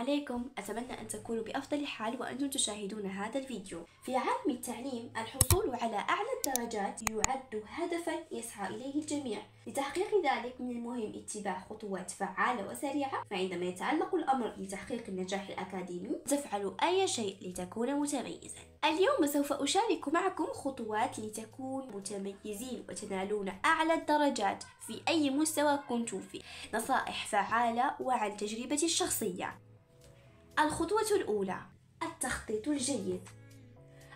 عليكم، أتمنى أن تكونوا بأفضل حال وأنتم تشاهدون هذا الفيديو. في عالم التعليم الحصول على أعلى الدرجات يعد هدفا يسعى إليه الجميع. لتحقيق ذلك من المهم اتباع خطوات فعالة وسريعة، فعندما يتعلق الأمر بتحقيق النجاح الأكاديمي تفعل أي شيء لتكون متميزا. اليوم سوف أشارك معكم خطوات لتكونوا متميزين وتنالون أعلى الدرجات في أي مستوى كنتم فيه. نصائح فعالة وعن تجربتي الشخصية. الخطوة الأولى: التخطيط الجيد.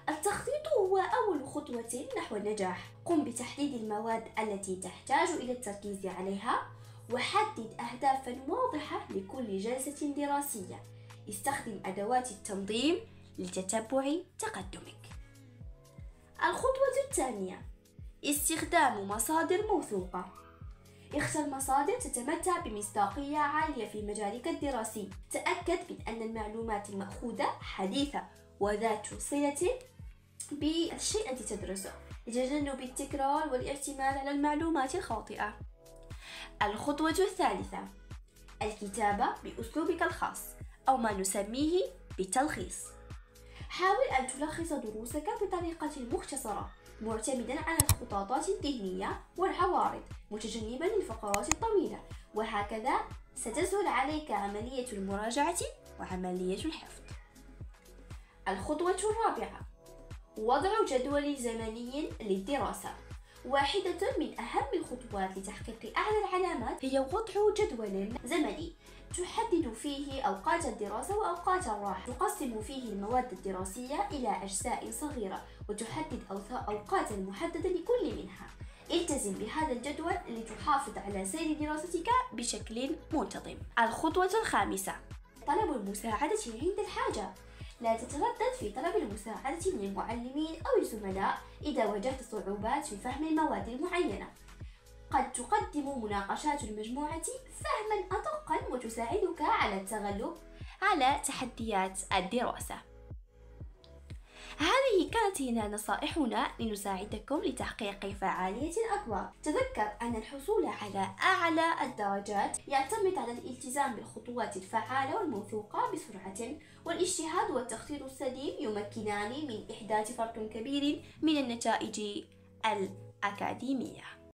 التخطيط هو أول خطوة نحو النجاح. قم بتحديد المواد التي تحتاج إلى التركيز عليها، وحدد أهدافا واضحة لكل جلسة دراسية. استخدم أدوات التنظيم لتتبع تقدمك. الخطوة الثانية: استخدام مصادر موثوقة. اختر مصادر تتمتع بمصداقية عالية في مجالك الدراسي. تأكد من أن المعلومات المأخوذة حديثة وذات صلة بالشيء الذي تدرسه، لتجنب التكرار والاعتماد على المعلومات الخاطئة. الخطوة الثالثة: الكتابة بأسلوبك الخاص، أو ما نسميه بالتلخيص. حاول أن تلخص دروسك بطريقة مختصرة، معتمدا على الخطاطات الذهنية والعوارض، متجنبا الفقرات الطويلة، وهكذا ستسهل عليك عملية المراجعة وعملية الحفظ. الخطوة الرابعة: وضع جدول زمني للدراسة. واحدة من أهم الخطوات لتحقيق أعلى العلامات هي وضع جدول زمني تحدد فيه أوقات الدراسة وأوقات الراحة. تقسم فيه المواد الدراسية إلى أجزاء صغيرة، وتحدد أوقات محددة لكل منها. التزم بهذا الجدول لتحافظ على سير دراستك بشكل منتظم. الخطوة الخامسة: طلب المساعدة عند الحاجة. لا تتردد في طلب المساعدة من المعلمين أو الزملاء إذا واجهت صعوبات في فهم المواد المعينة. قد تقدم مناقشات المجموعة فهما أدقا وتساعدك على التغلب على تحديات الدراسة. هذه كانت هنا نصائحنا لنساعدكم لتحقيق فعالية أكبر. تذكر أن الحصول على أعلى الدرجات يعتمد على الالتزام بالخطوات الفعالة والموثوقة بسرعة، والاجتهاد والتخطيط السليم يمكنان من إحداث فرق كبير من النتائج الأكاديمية.